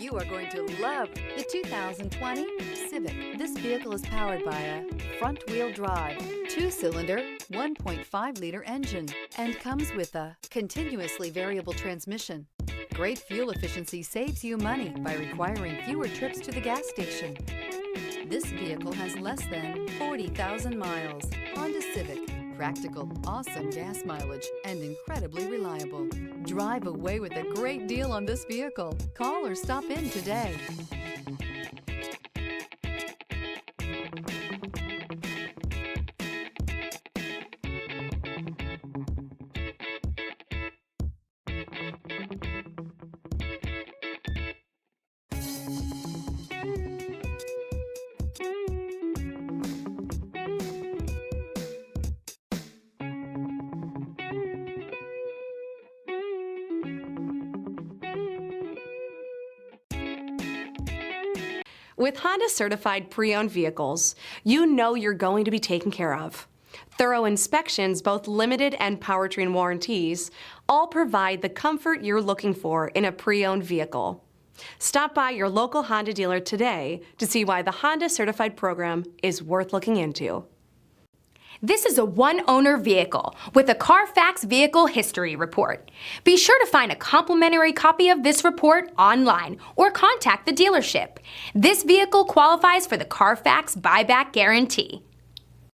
You are going to love the 2020 Civic. This vehicle is powered by a front-wheel drive, 2-cylinder, 1.5-liter engine, and comes with a continuously variable transmission. Great fuel efficiency saves you money by requiring fewer trips to the gas station. This vehicle has less than 40,000 miles. Honda Civic. Practical, awesome gas mileage, and incredibly reliable. Drive away with a great deal on this vehicle. Call or stop in today. With Honda certified pre-owned vehicles, you know you're going to be taken care of. Thorough inspections, both limited and powertrain warranties, all provide the comfort you're looking for in a pre-owned vehicle. Stop by your local Honda dealer today to see why the Honda certified program is worth looking into. This is a one-owner vehicle with a CARFAX Vehicle History Report. Be sure to find a complimentary copy of this report online or contact the dealership. This vehicle qualifies for the CARFAX Buyback Guarantee.